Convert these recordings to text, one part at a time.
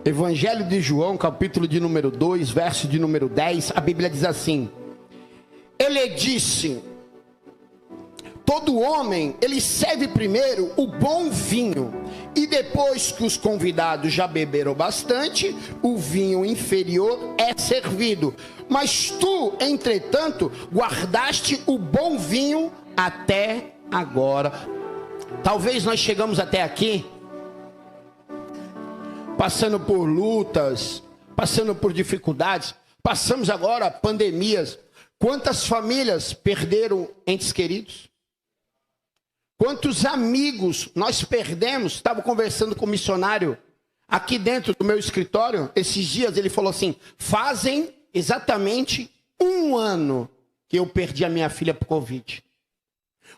Evangelho de João, capítulo de número 2, verso de número 10, a Bíblia diz assim: ele disse, todo homem, ele serve primeiro o bom vinho, e depois que os convidados já beberam bastante, o vinho inferior é servido. Mas tu, entretanto, guardaste o bom vinho até agora. Talvez nós chegamos até aqui passando por lutas, passando por dificuldades, passamos agora pandemias. Quantas famílias perderam entes queridos? Quantos amigos nós perdemos? Estava conversando com um missionário aqui dentro do meu escritório esses dias. Ele falou assim: fazem exatamente 1 ano que eu perdi a minha filha por Covid.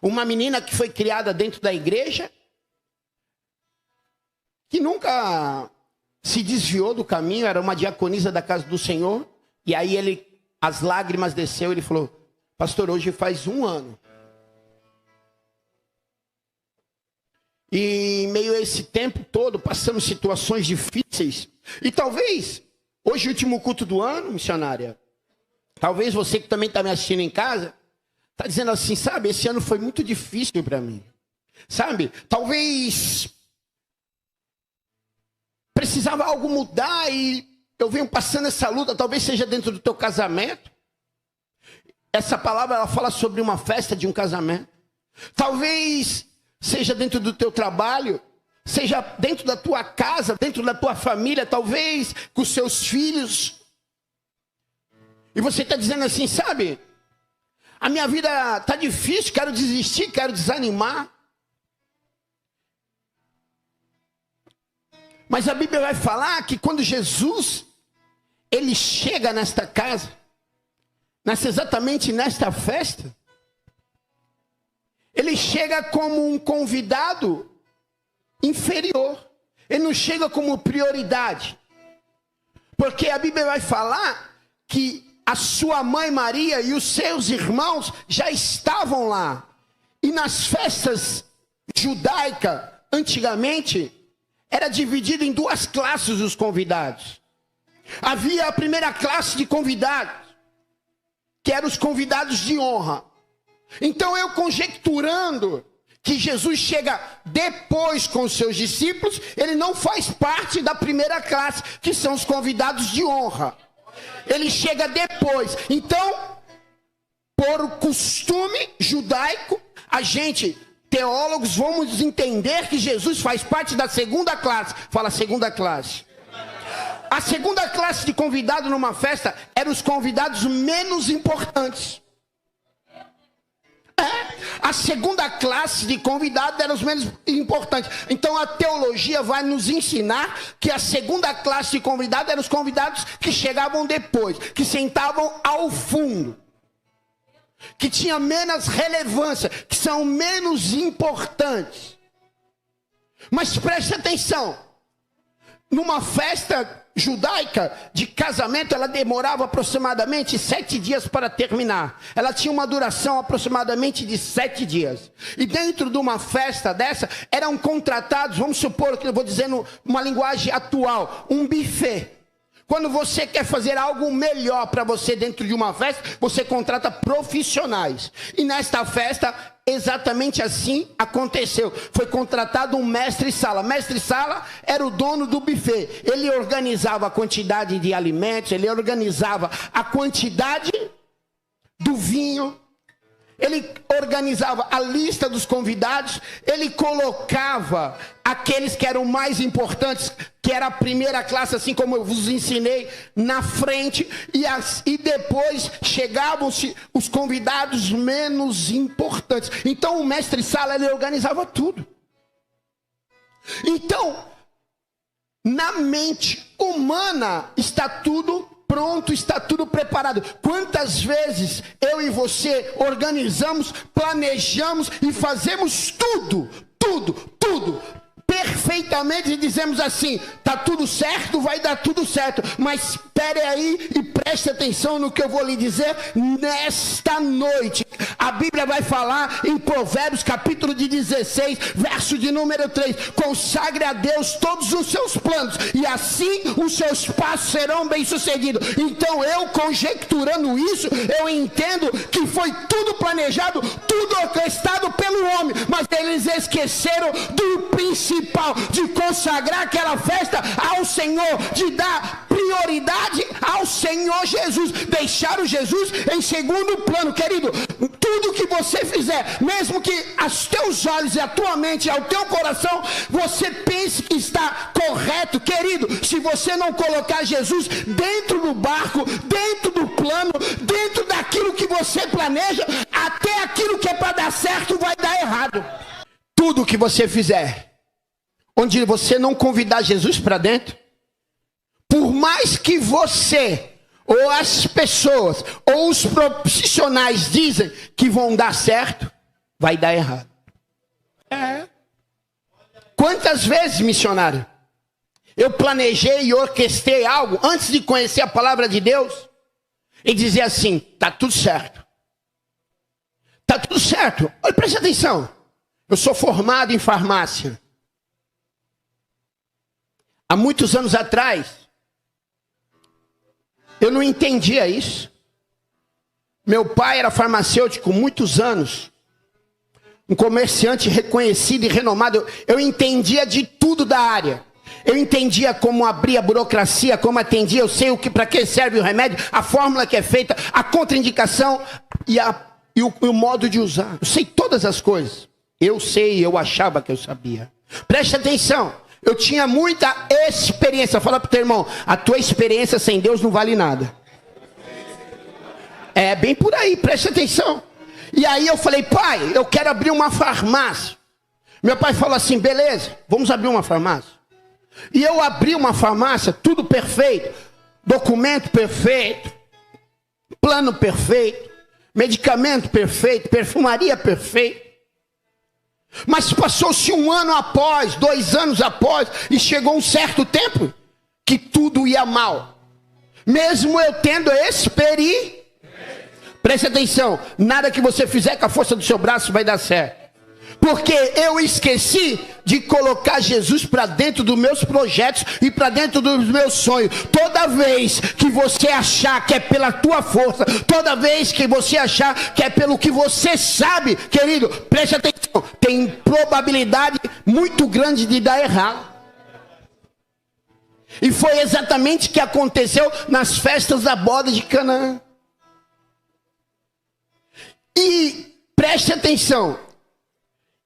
Uma menina que foi criada dentro da igreja, que nunca se desviou do caminho, era uma diaconisa da casa do Senhor. E aí as lágrimas desceu, ele falou: pastor, hoje faz 1 ano. E em meio a esse tempo todo, passamos situações difíceis. E talvez, hoje, último culto do ano, missionária, talvez você que também está me assistindo em casa, está dizendo assim, sabe, esse ano foi muito difícil para mim. Sabe, talvez precisava algo mudar e eu venho passando essa luta, talvez seja dentro do teu casamento. Essa palavra, ela fala sobre uma festa de um casamento. Talvez seja dentro do teu trabalho, seja dentro da tua casa, dentro da tua família, talvez com os seus filhos. E você está dizendo assim, sabe, a minha vida está difícil, quero desistir, quero desanimar. Mas a Bíblia vai falar que quando Jesus, ele chega nesta casa, exatamente nesta festa, ele chega como um convidado inferior. Ele não chega como prioridade. Porque a Bíblia vai falar que a sua mãe Maria e os seus irmãos já estavam lá. E nas festas judaicas, antigamente, era dividido em 2 classes os convidados. Havia a primeira classe de convidados, que eram os convidados de honra. Então eu conjecturando que Jesus chega depois com os seus discípulos, ele não faz parte da primeira classe, que são os convidados de honra. Ele chega depois. Então, por costume judaico, a gente, teólogos, vamos entender que Jesus faz parte da segunda classe. Fala, segunda classe. A segunda classe de convidado numa festa eram os convidados menos importantes. A segunda classe de convidados eram os menos importantes. Então a teologia vai nos ensinar que a segunda classe de convidados eram os convidados que chegavam depois, que sentavam ao fundo, que tinham menos relevância, que são menos importantes. Mas preste atenção, numa festa judaica de casamento, ela demorava aproximadamente 7 dias para terminar. Ela tinha uma duração aproximadamente de 7 dias. E dentro de uma festa dessa, eram contratados, vamos supor que eu vou dizer numa linguagem atual, um buffet. Quando você quer fazer algo melhor para você dentro de uma festa, você contrata profissionais. E nesta festa, exatamente assim aconteceu. Foi contratado um mestre-sala. Mestre-sala era o dono do buffet. Ele organizava a quantidade de alimentos, ele organizava a quantidade do vinho, ele organizava a lista dos convidados, ele colocava aqueles que eram mais importantes, que era a primeira classe, assim como eu vos ensinei, na frente, e depois chegavam-se os convidados menos importantes. Então o mestre-sala, ele organizava tudo. Então, na mente humana está tudo pronto, está tudo preparado. Quantas vezes eu e você organizamos, planejamos e fazemos tudo perfeitamente e dizemos assim, tá tudo certo, vai dar tudo certo, mas Espere aí e preste atenção no que eu vou lhe dizer nesta noite. A Bíblia vai falar em Provérbios capítulo de 16, verso de número 3. Consagre a Deus todos os seus planos e assim os seus passos serão bem-sucedidos. Então eu, conjecturando isso, eu entendo que foi tudo planejado, tudo orquestrado pelo homem, mas eles esqueceram do principal, de consagrar aquela festa ao Senhor, de dar prioridade ao Senhor Jesus, deixaram Jesus em segundo plano. Querido, tudo que você fizer, mesmo que aos teus olhos e a tua mente e ao teu coração você pense que está correto, querido, se você não colocar Jesus dentro do barco, dentro do plano, dentro daquilo que você planeja, até aquilo que é para dar certo vai dar errado. Tudo que você fizer onde você não convidar Jesus para dentro, por mais que você ou as pessoas ou os profissionais dizem que vão dar certo, vai dar errado. Quantas vezes, missionário, eu planejei e orquestrei algo antes de conhecer a palavra de Deus e dizer assim, tá tudo certo. Tá tudo certo. Olha, preste atenção. Eu sou formado em farmácia. Há muitos anos atrás, eu não entendia isso. Meu pai era farmacêutico muitos anos. Um comerciante reconhecido e renomado. Eu entendia de tudo da área. Eu entendia como abrir a burocracia, como atendia. Eu sei para que serve o remédio, a fórmula que é feita, a contraindicação e o modo de usar. Eu sei todas as coisas. Eu sei, eu achava que eu sabia. Preste atenção. Eu tinha muita experiência. Fala para o teu irmão, a tua experiência sem Deus não vale nada. É bem por aí, preste atenção. E aí eu falei, pai, eu quero abrir uma farmácia. Meu pai falou assim, beleza, vamos abrir uma farmácia. E eu abri uma farmácia, tudo perfeito. Documento perfeito. Plano perfeito. Medicamento perfeito. Perfumaria perfeita. Mas passou-se 1 ano após, 2 anos após, e chegou um certo tempo que tudo ia mal. Mesmo eu tendo experiência. Preste atenção, nada que você fizer com a força do seu braço vai dar certo. Porque eu esqueci de colocar Jesus para dentro dos meus projetos e para dentro dos meus sonhos. Toda vez que você achar que é pela tua força, toda vez que você achar que é pelo que você sabe, querido, preste atenção, tem probabilidade muito grande de dar errado. E foi exatamente o que aconteceu nas festas da boda de Canaã. E preste atenção.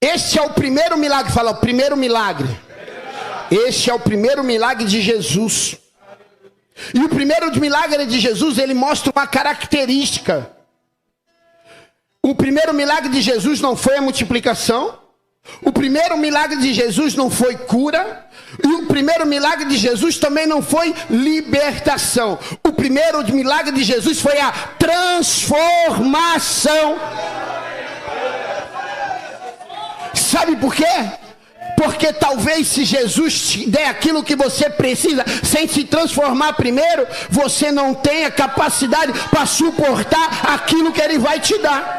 Este é o primeiro milagre. Fala, o primeiro milagre. Este é o primeiro milagre de Jesus. E o primeiro milagre de Jesus, ele mostra uma característica. O primeiro milagre de Jesus não foi a multiplicação. O primeiro milagre de Jesus não foi cura. E o primeiro milagre de Jesus também não foi libertação. O primeiro milagre de Jesus foi a transformação. Sabe por quê? Porque talvez se Jesus te der aquilo que você precisa, sem se transformar primeiro, você não tenha capacidade para suportar aquilo que Ele vai te dar.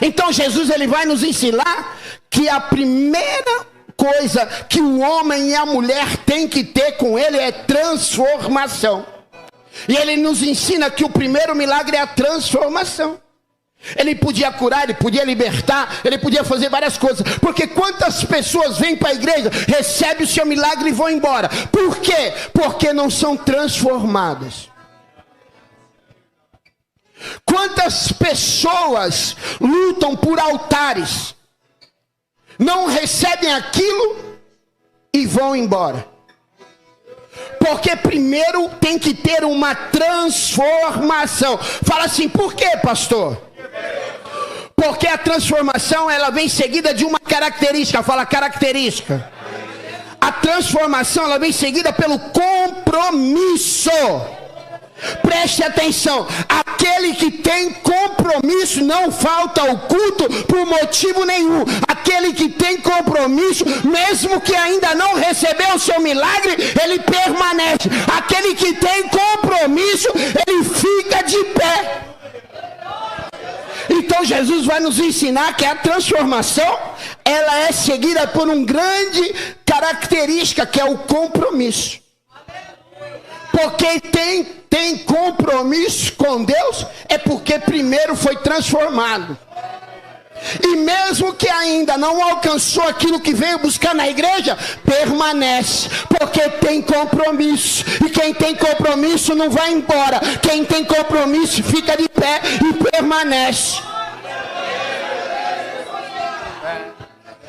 Então Jesus, ele vai nos ensinar que a primeira coisa que o homem e a mulher têm que ter com Ele é transformação. E Ele nos ensina que o primeiro milagre é a transformação. Ele podia curar, ele podia libertar, ele podia fazer várias coisas. Porque quantas pessoas vêm para a igreja, recebem o seu milagre e vão embora? Por quê? Porque não são transformadas. Quantas pessoas lutam por altares, não recebem aquilo e vão embora? Porque primeiro tem que ter uma transformação. Fala assim, por quê, pastor? Porque a transformação, ela vem seguida de uma característica. Fala, característica. A transformação, ela vem seguida pelo compromisso. Preste atenção, a Aquele que tem compromisso não falta ao culto por motivo nenhum. Aquele que tem compromisso, mesmo que ainda não recebeu o seu milagre, ele permanece. Aquele que tem compromisso, ele fica de pé. Então Jesus vai nos ensinar que a transformação, ela é seguida por uma grande característica, que é o compromisso. Porque tem compromisso com Deus, é porque primeiro foi transformado. E mesmo que ainda não alcançou aquilo que veio buscar na igreja, permanece, porque tem compromisso. E quem tem compromisso não vai embora. Quem tem compromisso fica de pé e permanece.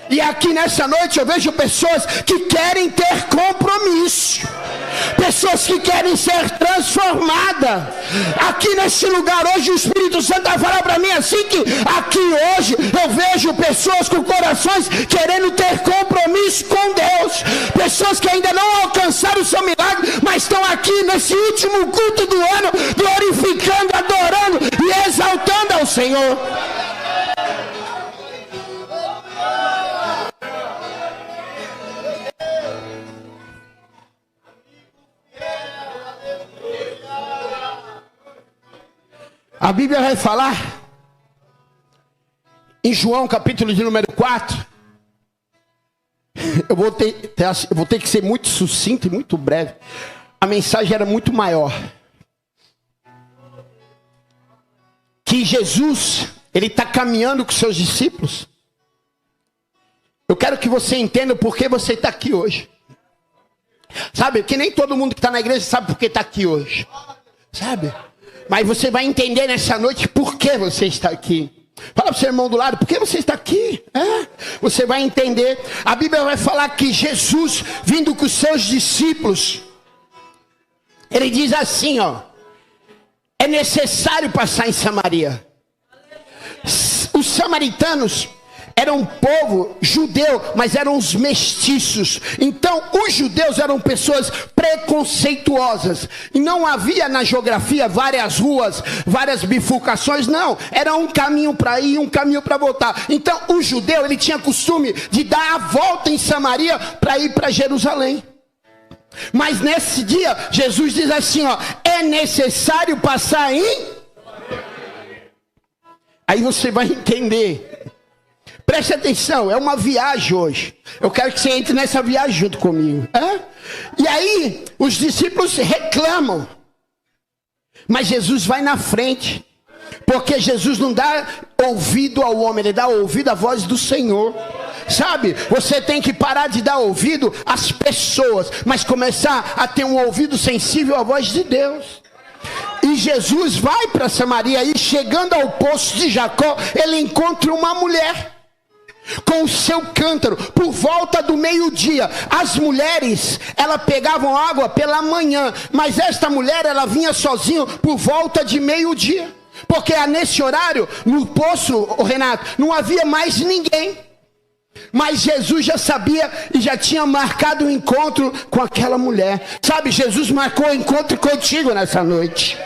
E aqui nessa noite eu vejo pessoas que querem ter compromisso. Pessoas que querem ser transformadas. Aqui nesse lugar hoje o Espírito Santo vai falar para mim assim, que aqui hoje eu vejo pessoas com corações querendo ter compromisso com Deus. Pessoas que ainda não alcançaram o seu milagre, mas estão aqui nesse último culto do ano, glorificando, adorando e exaltando ao Senhor. A Bíblia vai falar em João capítulo de número 4. Eu vou ter que ser muito sucinto e muito breve. A mensagem era muito maior. Que Jesus, ele está caminhando com seus discípulos. Eu quero que você entenda por que você está aqui hoje. Sabe, que nem todo mundo que está na igreja sabe por que está aqui hoje. Sabe? Mas você vai entender nessa noite por que você está aqui. Fala para o seu irmão do lado, por que você está aqui? Você vai entender. A Bíblia vai falar que Jesus, vindo com os seus discípulos, ele diz assim, ó: é necessário passar em Samaria. Os samaritanos eram um povo judeu, mas eram os mestiços. Então os judeus eram pessoas preconceituosas. E não havia na geografia várias ruas, várias bifurcações. Não, era um caminho para ir, um caminho para voltar. Então o judeu, ele tinha costume de dar a volta em Samaria para ir para Jerusalém. Mas nesse dia Jesus diz assim, ó: é necessário passar em... Aí você vai entender. Preste atenção, é uma viagem hoje. Eu quero que você entre nessa viagem junto comigo. E aí, os discípulos reclamam. Mas Jesus vai na frente. Porque Jesus não dá ouvido ao homem, ele dá ouvido à voz do Senhor. Sabe, você tem que parar de dar ouvido às pessoas, mas começar a ter um ouvido sensível à voz de Deus. E Jesus vai para Samaria e, chegando ao poço de Jacó, ele encontra uma mulher com o seu cântaro, por volta do meio-dia. As mulheres, elas pegavam água pela manhã, mas esta mulher, ela vinha sozinha por volta de meio-dia, porque nesse horário, no poço, Renato, não havia mais ninguém. Mas Jesus já sabia e já tinha marcado o encontro com aquela mulher. Sabe, Jesus marcou o encontro contigo nessa noite.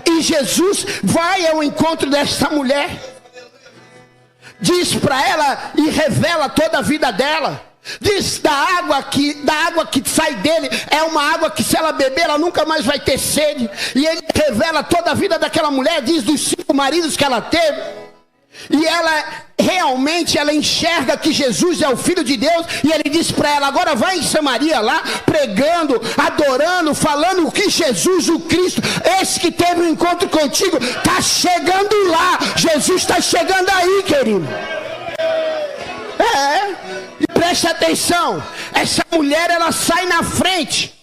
E Jesus vai ao encontro dessa mulher, diz para ela e revela toda a vida dela. Diz da água que sai dele, é uma água que, se ela beber, ela nunca mais vai ter sede. E ele revela toda a vida daquela mulher, diz dos 5 maridos que ela teve. E ela realmente, ela enxerga que Jesus é o Filho de Deus. E ele diz para ela: agora vai em Samaria lá, pregando, adorando, falando que Jesus, o Cristo, esse que teve um encontro contigo, está chegando lá. Jesus está chegando aí, querido. E preste atenção, essa mulher, ela sai na frente.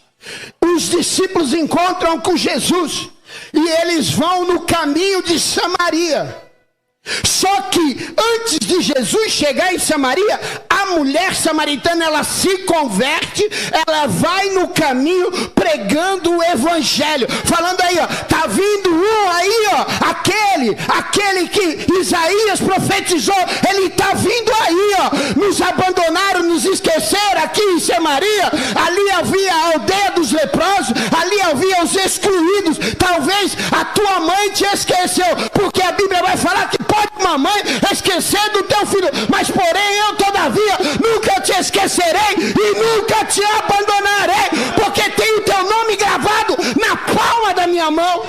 Os discípulos encontram com Jesus e eles vão no caminho de Samaria. Só que antes de Jesus chegar em Samaria, a mulher samaritana, ela se converte, ela vai no caminho pregando o evangelho, falando aí, ó, tá vindo um aí, ó, aquele que Isaías profetizou, ele tá vindo aí, ó. Nos abandonaram, nos esqueceram aqui em Samaria. Ali havia a aldeia dos leprosos, ali havia os excluídos. Talvez a tua mãe te esqueceu, porque a Bíblia vai falar que pode uma mãe esquecer do teu filho, mas porém eu todavia nunca te esquecerei e nunca te abandonarei, porque tenho o teu nome gravado na palma da minha mão.